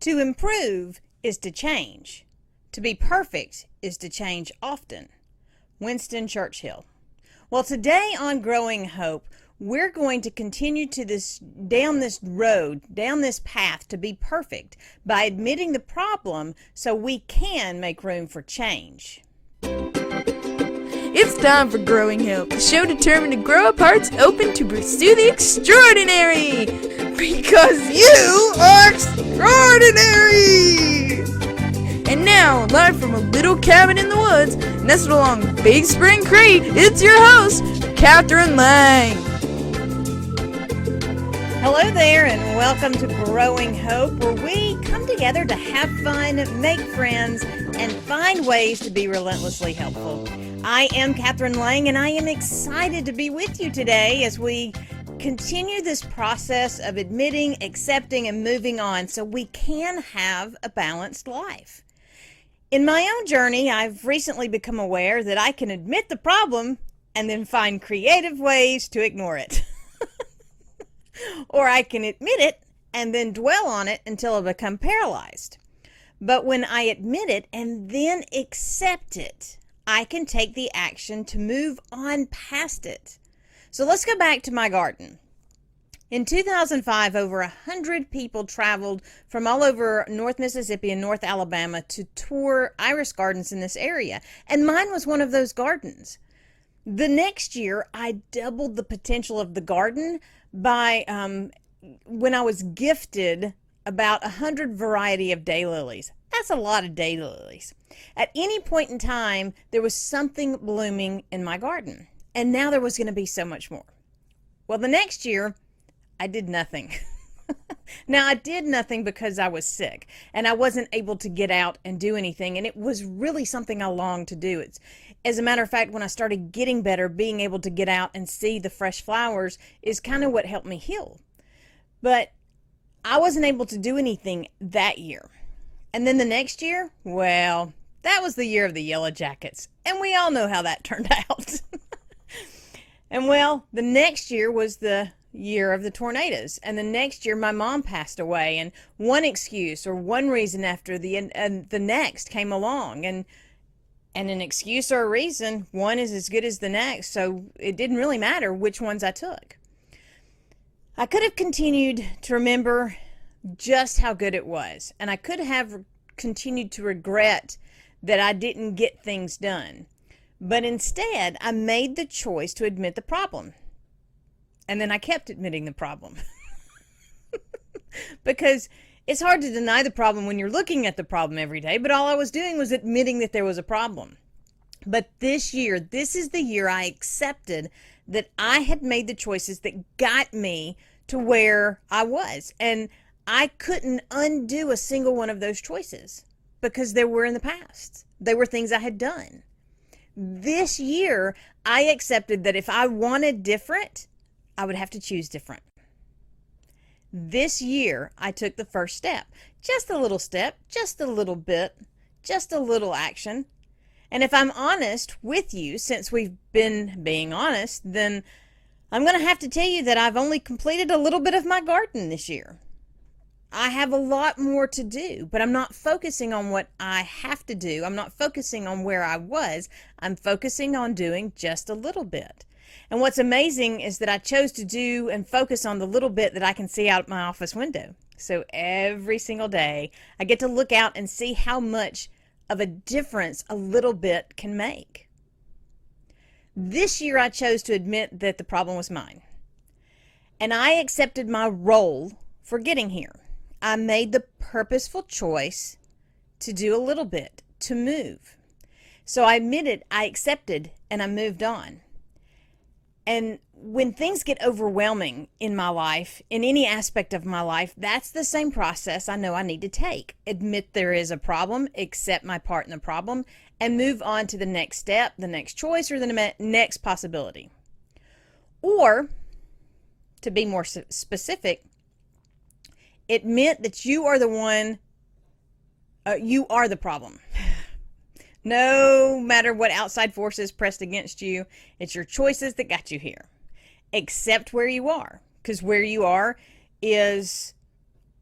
To improve is to change. To be perfect is to change often. Winston Churchill. Well, today on Growing Hope, we're going to continue down this road, down this path to be perfect by admitting the problem so we can make room for change. It's time for Growing Hope, the show determined to grow up hearts open to pursue the extraordinary. Because you are extraordinary! And now, live from a little cabin in the woods, nestled along Big Spring Creek, it's your host, Kathryn Lang. Hello there, and welcome to Growing Hope, where we come together to have fun, make friends, and find ways to be relentlessly helpful. I am Kathryn Lang, and I am excited to be with you today as we continue this process of admitting, accepting, and moving on so we can have a balanced life. In my own journey, I've recently become aware that I can admit the problem and then find creative ways to ignore it. Or I can admit it and then dwell on it until I become paralyzed. But when I admit it and then accept it, I can take the action to move on past it. So let's go back to my garden. In 2005, over 100 people traveled from all over North Mississippi and North Alabama to tour iris gardens in this area, and mine was one of those gardens. The next year, I doubled the potential of the garden by when I was gifted about 100 variety of daylilies. That's a lot of daylilies. At any point in time, there was something blooming in my garden, and now there was going to be so much more. Well, the next year, I did nothing. Now, I did nothing because I was sick, and I wasn't able to get out and do anything, and it was really something I longed to do. As a matter of fact, when I started getting better, being able to get out and see the fresh flowers is kind of what helped me heal. But I wasn't able to do anything that year. And then the next year, well, that was the year of the Yellow Jackets, and we all know how that turned out. And well, the next year was the year of the tornadoes, and the next year my mom passed away, and one excuse or one reason after the next came along, and an excuse or a reason, one is as good as the next, so it didn't really matter which ones I took. I could have continued to remember just how good it was, and I could have continued to regret that I didn't get things done, but instead I made the choice to admit the problem. And then I kept admitting the problem. Because it's hard to deny the problem when you're looking at the problem every day, but all I was doing was admitting that there was a problem. But this year, this is the year I accepted that I had made the choices that got me to where I was. And I couldn't undo a single one of those choices because they were in the past. They were things I had done. This year, I accepted that if I wanted different, I would have to choose different. This year, I took the first step. Just a little step, just a little bit, just a little action. And if I'm honest with you, since we've been being honest, then I'm going to have to tell you that I've only completed a little bit of my garden this year. I have a lot more to do, but I'm not focusing on what I have to do. I'm not focusing on where I was. I'm focusing on doing just a little bit. And what's amazing is that I chose to do and focus on the little bit that I can see out my office window. So every single day, I get to look out and see how much of a difference a little bit can make. This year, I chose to admit that the problem was mine. And I accepted my role for getting here. I made the purposeful choice to do a little bit, to move. So I admitted, I accepted, and I moved on. And when things get overwhelming in my life, in any aspect of my life, that's the same process I know I need to take. Admit there is a problem, accept my part in the problem, and move on to the next step, the next choice, or the next possibility. Or, to be more specific, admit that you are the one, you are the problem. No matter what outside forces pressed against you, it's your choices that got you here. Accept where you are, because where you are is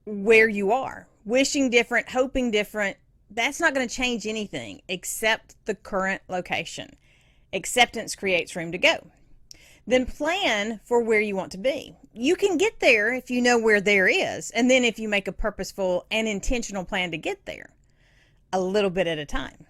where you are. wishing different, hoping different, that's not going to change anything except the current location. Acceptance creates room to go. Then plan for where you want to be. You can get there if you know where there is, and then if you make a purposeful and intentional plan to get there, a little bit at a time.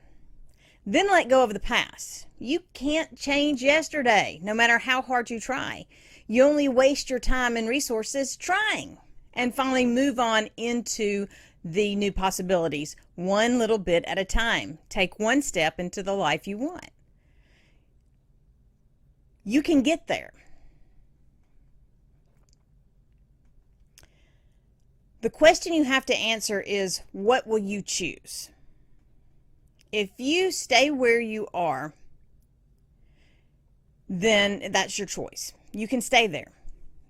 Then let go of the past. You can't change yesterday, no matter how hard you try. You only waste your time and resources trying. And finally, move on into the new possibilities, one little bit at a time. Take one step into the life you want. You can get there. The question you have to answer is, what will you choose? If you stay where you are, then that's your choice. You can stay there.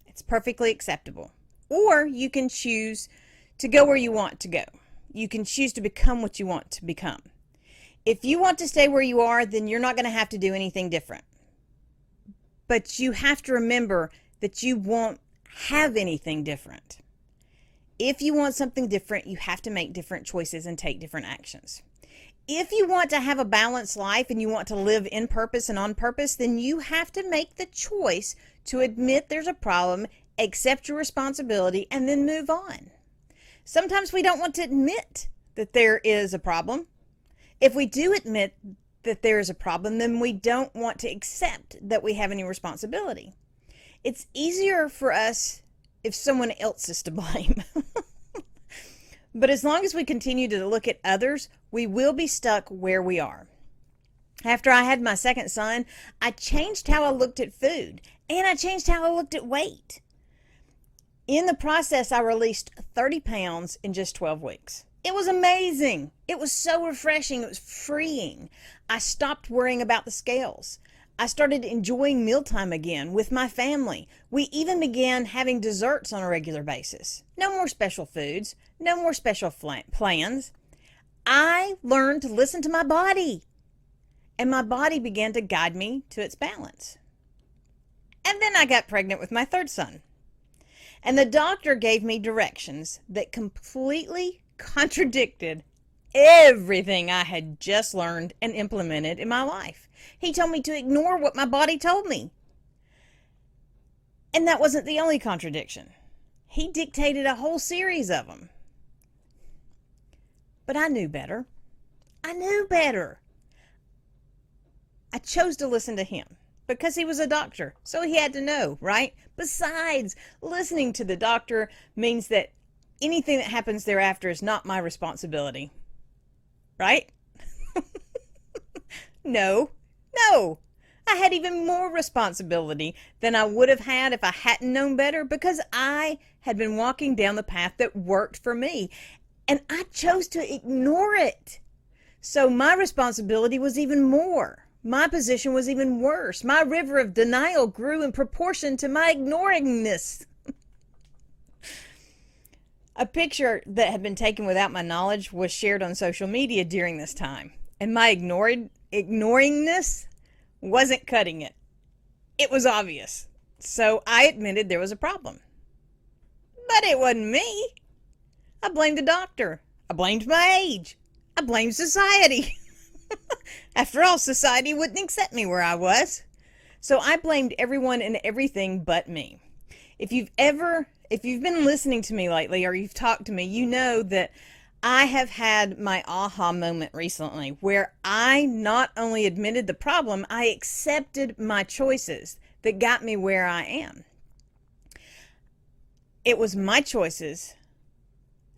It's perfectly acceptable. Or you can choose to go where you want to go. You can choose to become what you want to become. If you want to stay where you are, then you're not going to have to do anything different. But you have to remember that you won't have anything different. If you want something different, you have to make different choices and take different actions. If you want to have a balanced life and you want to live in purpose and on purpose, then you have to make the choice to admit there's a problem, accept your responsibility, and then move on. Sometimes we don't want to admit that there is a problem. If we do admit that there is a problem, then we don't want to accept that we have any responsibility. It's easier for us if someone else is to blame. But as long as we continue to look at others, we will be stuck where we are. After I had my second son, I changed how I looked at food, and I changed how I looked at weight. In the process, I released 30 pounds in just 12 weeks. It was amazing. It was so refreshing. It was freeing. I stopped worrying about the scales. I started enjoying mealtime again with my family. We even began having desserts on a regular basis. No more special foods. No more special plans. I learned to listen to my body, and my body began to guide me to its balance. And then I got pregnant with my third son. And the doctor gave me directions that completely contradicted everything I had just learned and implemented in my life. He told me to ignore what my body told me. And that wasn't the only contradiction. He dictated a whole series of them. But I knew better. I knew better. I chose to listen to him because he was a doctor, so he had to know, right? Besides, listening to the doctor means that anything that happens thereafter is not my responsibility. Right? No. I had even more responsibility than I would have had if I hadn't known better, because I had been walking down the path that worked for me, and I chose to ignore it. So my responsibility was even more. My position was even worse. My river of denial grew in proportion to my ignoringness. A picture that had been taken without my knowledge was shared on social media during this time, and my ignoringness wasn't cutting it. It was obvious. So I admitted there was a problem. But it wasn't me. I blamed the doctor. I blamed my age. I blamed society. After all, society wouldn't accept me where I was. So I blamed everyone and everything but me. If you've been listening to me lately, or you've talked to me, you know that I have had my aha moment recently where I not only admitted the problem, I accepted my choices that got me where I am. It was my choices,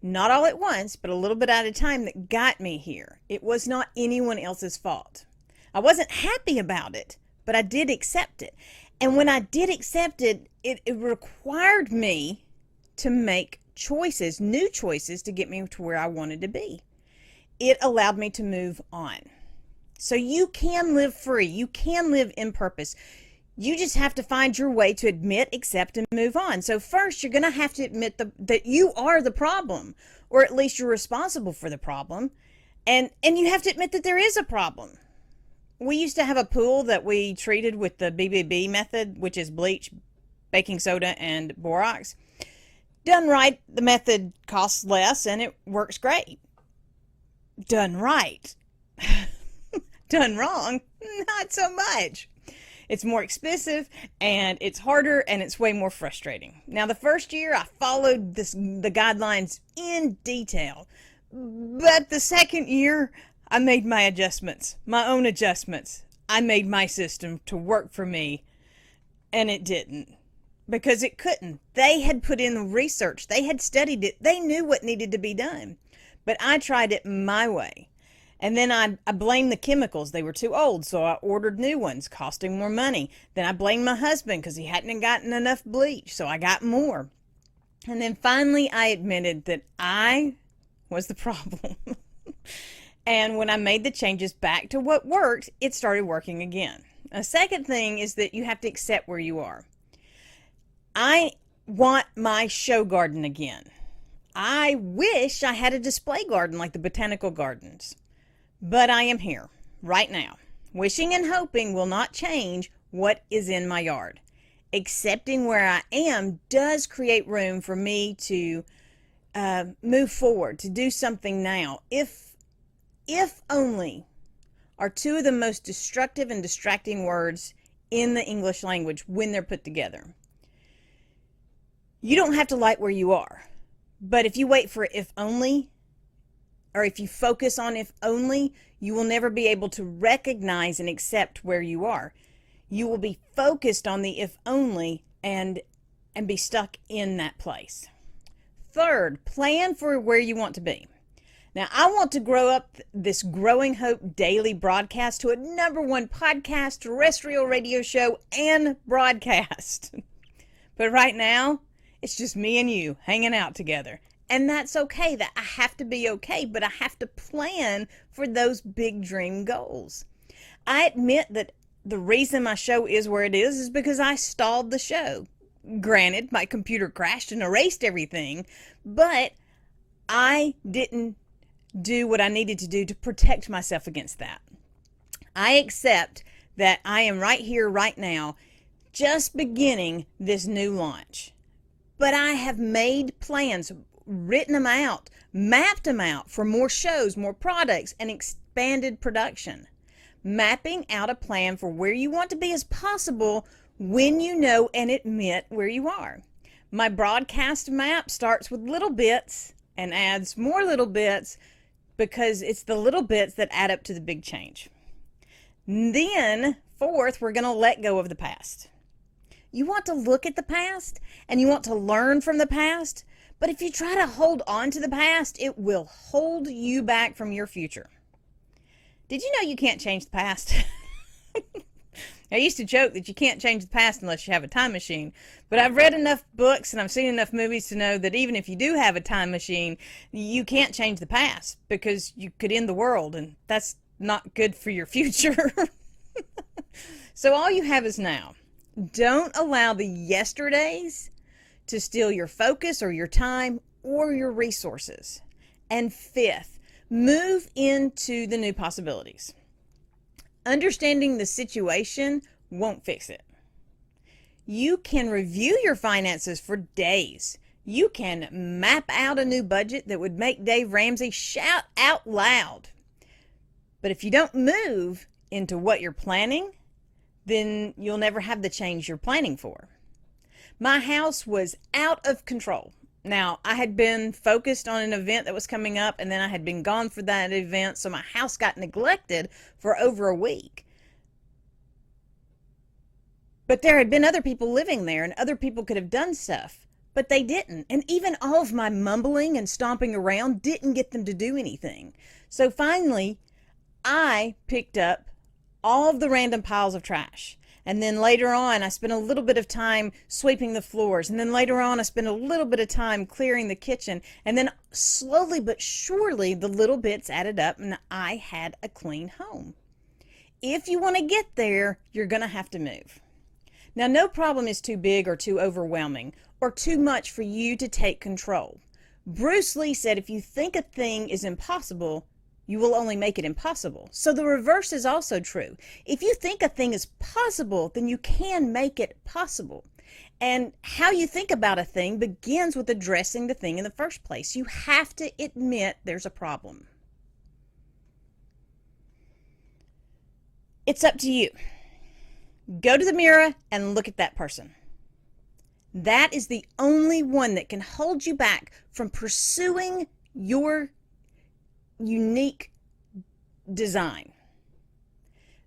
not all at once, but a little bit at a time, that got me here. It was not anyone else's fault. I wasn't happy about it, but I did accept it. And when I did accept it, it required me to make choices, new choices, to get me to where I wanted to be. It allowed me to move on. So you can live free. You can live in purpose. You just have to find your way to admit, accept, and move on. So first, you're going to have to admit that you are the problem, or at least you're responsible for the problem. And you have to admit that there is a problem. We used to have a pool that we treated with the BBB method, which is bleach, baking soda, and borax. Done right, the method costs less and it works great. Done right. Done wrong, not so much. It's more expensive and it's harder and it's way more frustrating. Now, the first year I followed the guidelines in detail, but the second year I made my adjustments, my own adjustments. I made my system to work for me, and it didn't, because it couldn't. They had put in the research, they had studied it, they knew what needed to be done, but I tried it my way. And then I blamed the chemicals. They were too old, so I ordered new ones, costing more money. Then I blamed my husband because he hadn't gotten enough bleach, so I got more. And then finally I admitted that I was the problem. And when I made the changes back to what worked, it started working again. A second thing is that you have to accept where you are. I want my show garden again. I wish I had a display garden like the botanical gardens. But I am here, right now. Wishing and hoping will not change what is in my yard. Accepting where I am does create room for me to move forward, to do something now. If only are two of the most destructive and distracting words in the English language when they're put together. You don't have to like where you are, but if you wait for if only, or if you focus on if only, you will never be able to recognize and accept where you are. You will be focused on the if only and be stuck in that place. Third, plan for where you want to be. Now, I want to grow up this Growing Hope daily broadcast to a #1 podcast, terrestrial radio show, and broadcast. But right now, it's just me and you hanging out together. And that's okay. That I have to be okay, but I have to plan for those big dream goals. I admit that the reason my show is where it is because I stalled the show. Granted, my computer crashed and erased everything, but I didn't do what I needed to do to protect myself against that. I accept that I am right here, right now, just beginning this new launch. But I have made plans, written them out, mapped them out for more shows, more products, and expanded production. Mapping out a plan for where you want to be is possible when you know and admit where you are. My broadcast map starts with little bits and adds more little bits because it's the little bits that add up to the big change. Then, fourth, we're going to let go of the past. You want to look at the past and you want to learn from the past, but if you try to hold on to the past, it will hold you back from your future. Did you know you can't change the past? I used to joke that you can't change the past unless you have a time machine, but I've read enough books and I've seen enough movies to know that even if you do have a time machine, you can't change the past because you could end the world, and that's not good for your future. So all you have is now. Don't allow the yesterdays to steal your focus or your time or your resources. And fifth, move into the new possibilities. Understanding the situation won't fix it. You can review your finances for days. You can map out a new budget that would make Dave Ramsey shout out loud. But if you don't move into what you're planning, then you'll never have the change you're planning for. My house was out of control. Now, I had been focused on an event that was coming up, and then I had been gone for that event, so my house got neglected for over a week. But there had been other people living there, and other people could have done stuff, but they didn't. And even all of my mumbling and stomping around didn't get them to do anything. So finally, I picked up all of the random piles of trash. And then later on, I spent a little bit of time sweeping the floors. And then later on, I spent a little bit of time clearing the kitchen. And then slowly but surely, the little bits added up and I had a clean home. If you want to get there, you're going to have to move. Now, no problem is too big or too overwhelming or too much for you to take control. Bruce Lee said, if you think a thing is impossible, you will only make it impossible. So the reverse is also true. If you think a thing is possible, then you can make it possible. And how you think about a thing begins with addressing the thing in the first place. You have to admit there's a problem. It's up to you. Go to the mirror and look at that person. That is the only one that can hold you back from pursuing your unique design.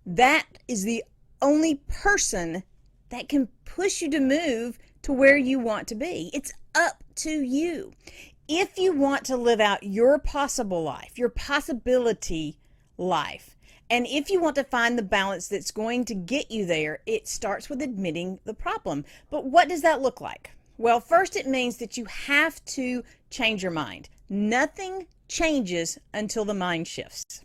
That is the only person that can push you to move to where you want to be. It's up to you. If you want to live out your possible life, your possibility life, and if you want to find the balance that's going to get you there, it starts with admitting the problem. But what does that look like? Well, first it means that you have to change your mind. Nothing changes until the mind shifts.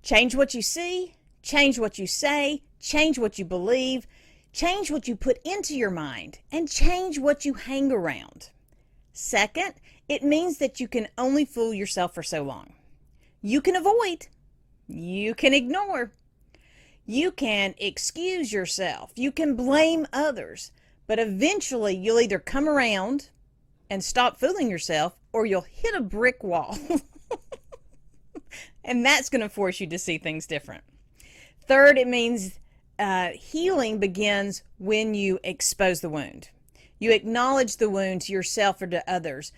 Change what you see, change what you say, change what you believe, change what you put into your mind, and change what you hang around. Second, it means that you can only fool yourself for so long. You can avoid. You can ignore. You can excuse yourself. You can blame others. But eventually you'll either come around and stop fooling yourself, or you'll hit a brick wall. And that's going to force you to see things different. Third, it means healing begins when you expose the wound. You acknowledge the wound to yourself or to others.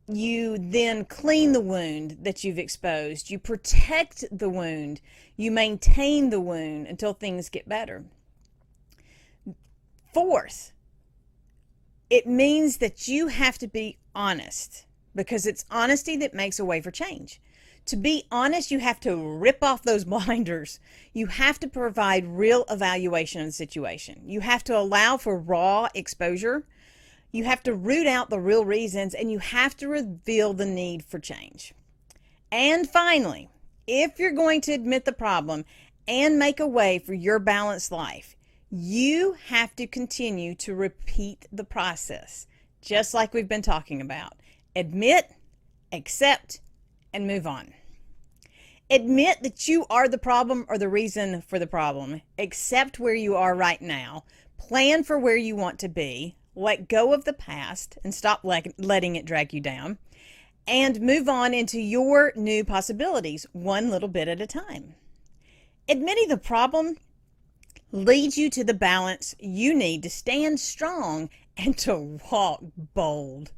You then clean the wound that you've exposed. You protect the wound. You maintain the wound until things get better. Fourth, it means that you have to be honest, because it's honesty that makes a way for change. To be honest, you have to rip off those blinders. You have to provide real evaluation of the situation. You have to allow for raw exposure. You have to root out the real reasons, and you have to reveal the need for change. And finally, if you're going to admit the problem and make a way for your balanced life, you have to continue to repeat the process, just like we've been talking about. Admit, accept, and move on. Admit that you are the problem or the reason for the problem. Accept where you are right now. Plan for where you want to be. Let go of the past and stop letting it drag you down, and move on into your new possibilities, one little bit at a time. Admitting the problem leads you to the balance you need to stand strong and to walk bold.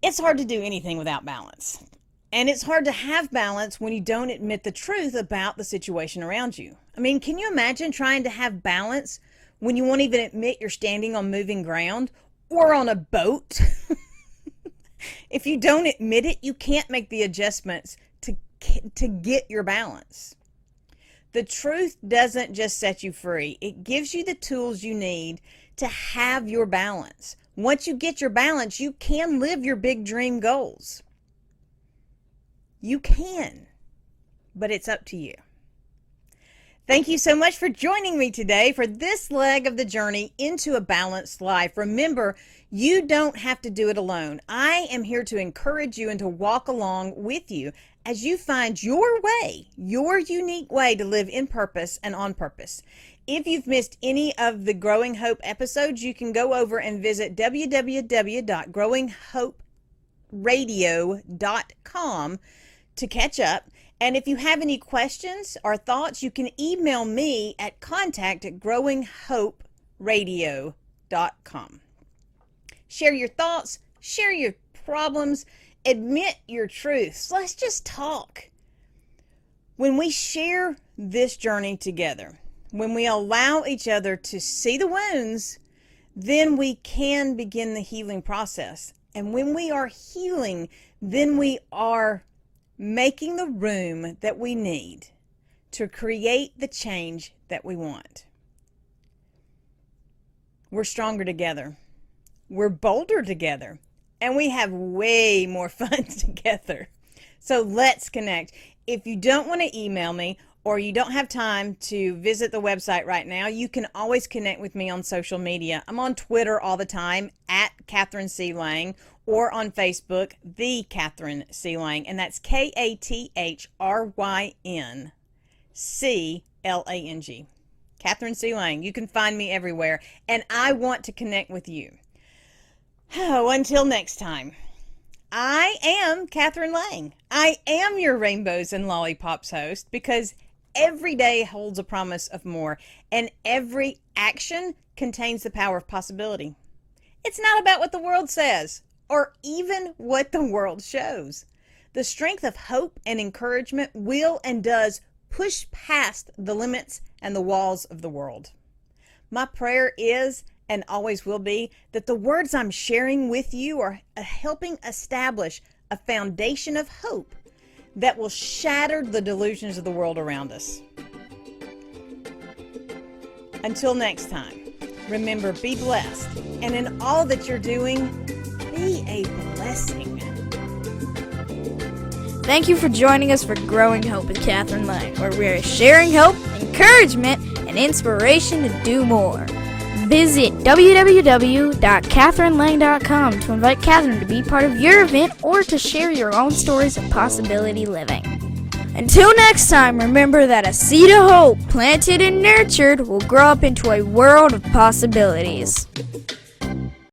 It's hard to do anything without balance, and it's hard to have balance when you don't admit the truth about the situation around you. I mean, can you imagine trying to have balance when you won't even admit you're standing on moving ground or on a boat? If you don't admit it, you can't make the adjustments to get your balance. The truth doesn't just set you free. It gives you the tools you need to have your balance. Once you get your balance, you can live your big dream goals. You can, but it's up to you. Thank you so much for joining me today for this leg of the journey into a balanced life. Remember, you don't have to do it alone. I am here to encourage you and to walk along with you as you find your way, your unique way to live in purpose and on purpose. If you've missed any of the Growing Hope episodes, you can go over and visit www.growinghoperadio.com to catch up. And if you have any questions or thoughts, you can email me at contact@growinghoperadio.com. Share your thoughts, share your problems, admit your truths. Let's just talk. When we share this journey together, when we allow each other to see the wounds, then we can begin the healing process. And when we are healing, then we are making the room that we need to create the change that we want. We're stronger together. We're bolder together. And we have way more fun together. So let's connect. If you don't want to email me, or you don't have time to visit the website right now, you can always connect with me on social media. I'm on Twitter all the time, at Kathryn C. Lang, or on Facebook, The Kathryn C. Lang, and that's KATHRYNCLANG. Kathryn C. Lang. You can find me everywhere, and I want to connect with you. Oh, until next time, I am Kathryn Lang. I am your Rainbows and Lollipops host, because every day holds a promise of more, and every action contains the power of possibility. It's not about what the world says, or even what the world shows. The strength of hope and encouragement will and does push past the limits and the walls of the world. My prayer is, and always will be, that the words I'm sharing with you are helping establish a foundation of hope that will shatter the delusions of the world around us. Until next time, remember, be blessed, and in all that you're doing, be a blessing. Thank you for joining us for Growing Hope with Kathryn Lang, where we are sharing hope, encouragement, and inspiration to do more. Visit www.kathrynlang.com to invite Kathryn to be part of your event or to share your own stories of possibility living. Until next time, remember that a seed of hope planted and nurtured will grow up into a world of possibilities.